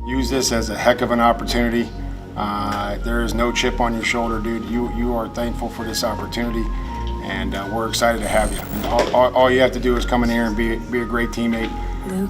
use this as a heck of an opportunity. There is no chip on your shoulder, dude. You are thankful for this opportunity, and we're excited to have you. And all you have to do is come in here and be a great teammate,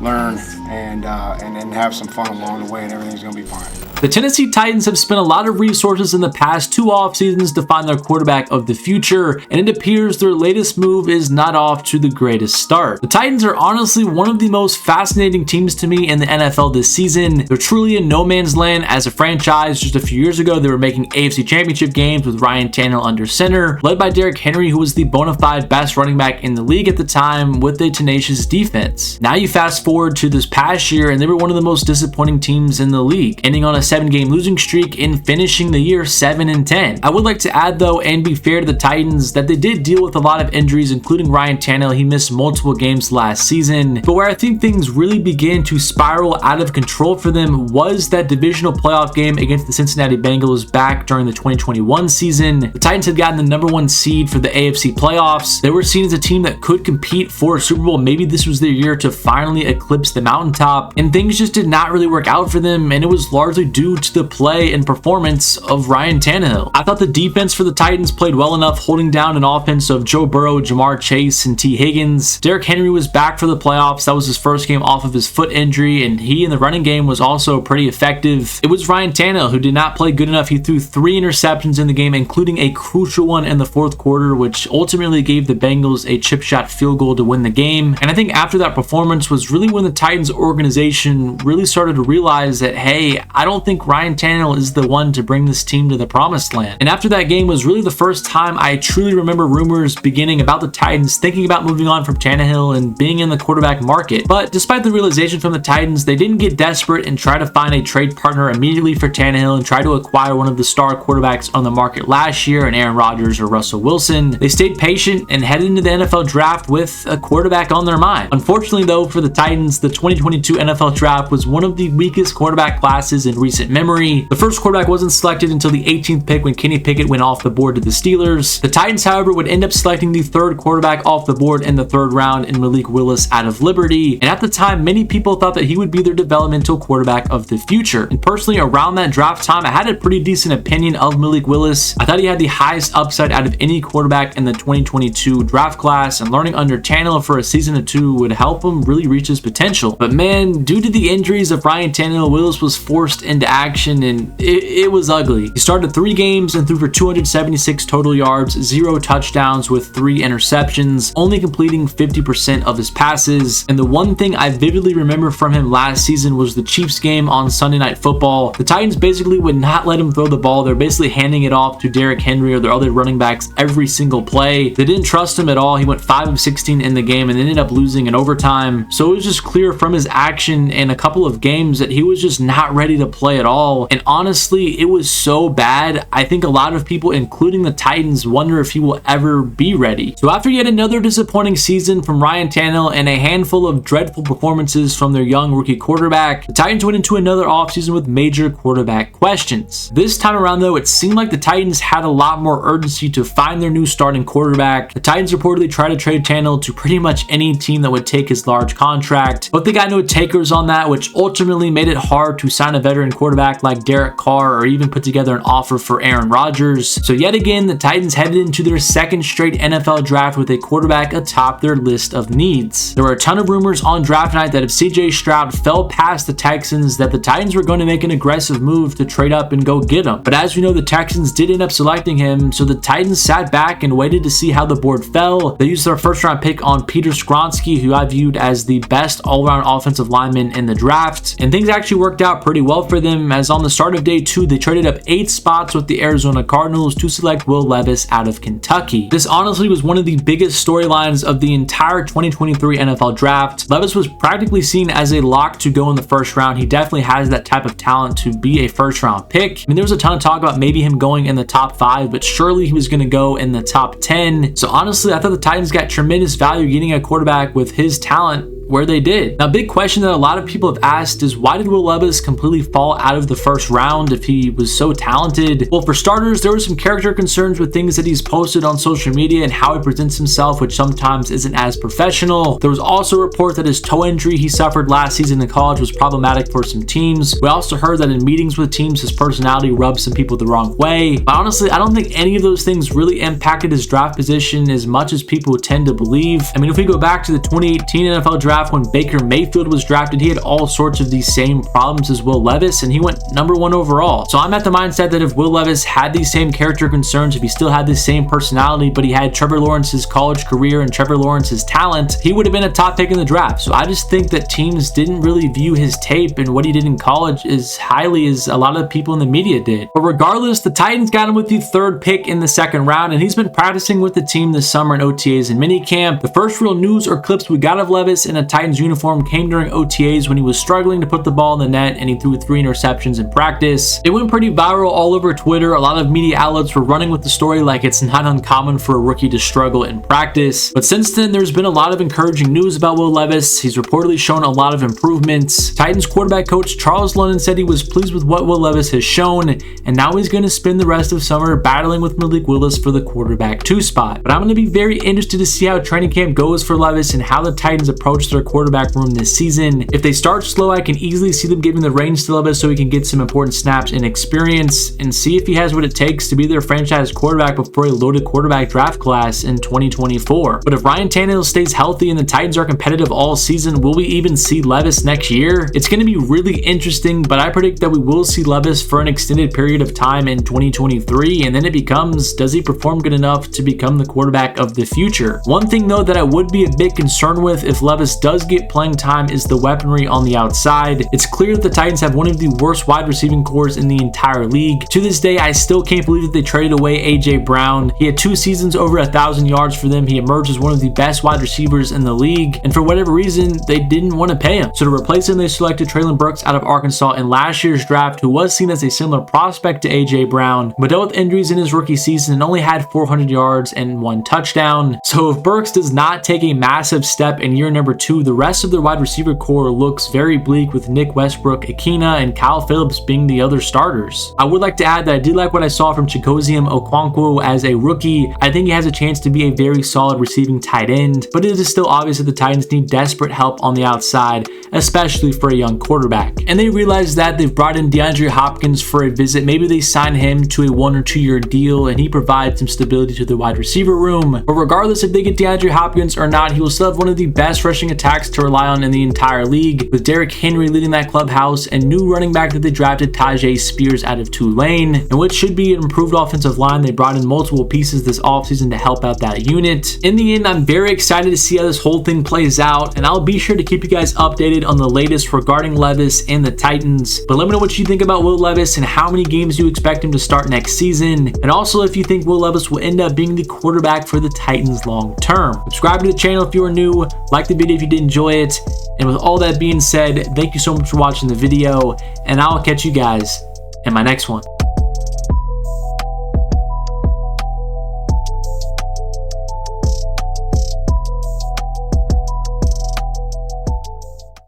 learn, and have some fun along the way, and everything's going to be fine. The Tennessee Titans have spent a lot of resources in the past 2 off seasons to find their quarterback of the future, and it appears their latest move is not off to the greatest start. The Titans are honestly one of the most fascinating teams to me in the NFL this season. They're truly in no man's land as a franchise. Just a few years ago, they were making AFC Championship games with Ryan Tannehill under center, led by Derrick Henry, who was the bona fide best running back in the league at the time with a tenacious defense. Now you fast forward to this past year, and they were one of the most disappointing teams in the league, ending on a 7-game losing streak and finishing the year 7-10. I would like to add though, and be fair to the Titans, that they did deal with a lot of injuries, including Ryan Tannehill. He missed multiple games last season, but where I think things really began to spiral out of control for them was that divisional playoff game against the Cincinnati Bengals back during the 2021 season. The Titans had gotten the number 1 seed for the AFC playoffs. They were seen as a team that could compete for a Super Bowl. Maybe this was their year to finally eclipse the mountaintop, and things just did not really work out for them, and it was largely due to the play and performance of Ryan Tannehill. I thought the defense for the Titans played well enough, holding down an offense of Joe Burrow, Jamar Chase, and T. Higgins. Derrick Henry was back for the playoffs. That was his first game off of his foot injury, and he in the running game was also pretty effective. It was Ryan Tannehill who did not play good enough. He threw 3 interceptions in the game, including a crucial one in the 4th quarter, which ultimately gave the Bengals a chip shot field goal to win the game. And I think after that performance was really when the Titans organization really started to realize that, hey, I don't think Ryan Tannehill is the one to bring this team to the promised land. And after that game was really the first time I truly remember rumors beginning about the Titans thinking about moving on from Tannehill and being in the quarterback market. But despite the realization from the Titans, they didn't get desperate and try to find a trade partner immediately for Tannehill and try to acquire one of the star quarterbacks on the market last year in Aaron Rodgers or Russell Wilson. They stayed patient and headed into the NFL draft with a quarterback on their mind. Unfortunately though, for the Titans, the 2022 NFL draft was one of the weakest quarterback classes in recent memory. The first quarterback wasn't selected until the 18th pick when Kenny Pickett went off the board to the Steelers. The Titans, however, would end up selecting the 3rd quarterback off the board in the 3rd round in Malik Willis out of Liberty. And at the time, many people thought that he would be their developmental quarterback of the future. And personally, around that draft time, I had a pretty decent opinion of Malik Willis. I thought he had the highest upside out of any quarterback in the 2022 draft class, and learning under Tannehill for a season or 2 would help him really reach his potential. But man, due to the injuries of Ryan Tannehill, Willis was forced into action, and it was ugly. He started 3 games and threw for 276 total yards, 0 touchdowns with 3 interceptions, only completing 50% of his passes. And the one thing I vividly remember from him last season was the Chiefs game on Sunday Night Football. The Titans basically would not let him throw the ball. They're basically handing it off to Derrick Henry or their other running backs every single play. They didn't trust him at all. He went 5 of 16 in the game and ended up losing in overtime. So it was just clear from his action in a couple of games that he was just not ready to play at all. And honestly, it was so bad, I think a lot of people, including the Titans, wonder if he will ever be ready. So after yet another disappointing season from Ryan Tannehill and a handful of dreadful performances from their young rookie quarterback, the Titans went into another offseason with major quarterback questions. This time around though, it seemed like the Titans had a lot more urgency to find their new starting quarterback. The Titans reportedly tried to trade Tannehill to pretty much any team that would take his large contract, but they got no takers on that, which ultimately made it hard to sign a veteran quarterback like Derek Carr or even put together an offer for Aaron Rodgers. So yet again, the Titans headed into their 2nd straight NFL draft with a quarterback atop their list of needs. There were a ton of rumors on draft night that if CJ Stroud fell past the Texans, that the Titans were going to make an aggressive move to trade up and go get him. But as we know, the Texans did end up selecting him, so the Titans sat back and waited to see how the board fell. They used their 1st round pick on Peter Skoronski, who I viewed as the best all-around offensive lineman in the draft, and things actually worked out pretty well for them, as on the start of day 2, they traded up 8 spots with the Arizona Cardinals to select Will Levis out of Kentucky. This honestly was one of the biggest storylines of the entire 2023 NFL draft. Levis was practically seen as a lock to go in the 1st round. He definitely has that type of talent to be a 1st round pick. I mean, there was a ton of talk about maybe him going in the top 5, but surely he was going to go in the top 10. So honestly, I thought the Titans got tremendous value getting a quarterback with his talent where they did. Now, big question that a lot of people have asked is, why did Will Levis completely fall out of the first round if he was so talented? Well, for starters, there were some character concerns with things that he's posted on social media and how he presents himself, which sometimes isn't as professional. There was also a report that his toe injury he suffered last season in college was problematic for some teams. We also heard that in meetings with teams, his personality rubbed some people the wrong way. But honestly, I don't think any of those things really impacted his draft position as much as people tend to believe. I mean, if we go back to the 2018 NFL draft when Baker Mayfield was drafted, he had all sorts of these same problems as Will Levis, and he went number 1 overall. So I'm at the mindset that if Will Levis had these same character concerns, if he still had this same personality, but he had Trevor Lawrence's college career and Trevor Lawrence's talent, he would have been a top pick in the draft. So I just think that teams didn't really view his tape and what he did in college as highly as a lot of people in the media did. But regardless, the Titans got him with the 3rd pick in the 2nd round, and he's been practicing with the team this summer in OTAs and minicamp. The first real news or clips we got of Levis in a Titans uniform came during OTAs when he was struggling to put the ball in the net and he threw 3 interceptions in practice. It went pretty viral all over Twitter. A lot of media outlets were running with the story like it's not uncommon for a rookie to struggle in practice. But since then, there's been a lot of encouraging news about Will Levis. He's reportedly shown a lot of improvements. Titans quarterback coach Charles London said he was pleased with what Will Levis has shown, and now he's going to spend the rest of summer battling with Malik Willis for the quarterback 2 spot. But I'm going to be very interested to see how training camp goes for Levis and how the Titans approach their quarterback room this season. If they start slow, I can easily see them giving the reins to Levis so he can get some important snaps and experience and see if he has what it takes to be their franchise quarterback before a loaded quarterback draft class in 2024. But if Ryan Tannehill stays healthy and the Titans are competitive all season, will we even see Levis next year? It's going to be really interesting, but I predict that we will see Levis for an extended period of time in 2023, and then it becomes, does he perform good enough to become the quarterback of the future? One thing though that I would be a bit concerned with if Levis does get playing time is the weaponry on the outside. It's clear that the Titans have one of the worst wide receiving cores in the entire league. To this day, I still can't believe that they traded away AJ Brown. He had 2 seasons over 1,000 yards for them. He emerged as one of the best wide receivers in the league, and for whatever reason, they didn't want to pay him. So to replace him, they selected Traylon Burks out of Arkansas in last year's draft, who was seen as a similar prospect to AJ Brown, but dealt with injuries in his rookie season and only had 400 yards and 1 touchdown. So if Burks does not take a massive step in year number 2, the rest of their wide receiver core looks very bleak, with Nick Westbrook, Akina, and Kyle Phillips being the other starters. I would like to add that I did like what I saw from Chigozie Okonkwo as a rookie. I think he has a chance to be a very solid receiving tight end, but it is still obvious that the Titans need desperate help on the outside, especially for a young quarterback. And they realize that they've brought in DeAndre Hopkins for a visit. Maybe they sign him to a 1 or 2 year deal and he provides some stability to the wide receiver room. But regardless if they get DeAndre Hopkins or not, he will still have one of the best rushing attacks to rely on in the entire league, with Derrick Henry leading that clubhouse and new running back that they drafted, Tajay Spears out of Tulane, and which should be an improved offensive line. They brought in multiple pieces this offseason to help out that unit. In the end, I'm very excited to see how this whole thing plays out, and I'll be sure to keep you guys updated on the latest regarding Levis and the Titans. But let me know what you think about Will Levis and how many games you expect him to start next season, and also if you think Will Levis will end up being the quarterback for the Titans long term. Subscribe to the channel if you are new, like the video if you did enjoy it, and with all that being said, thank you so much for watching the video, and I'll catch you guys in my next one.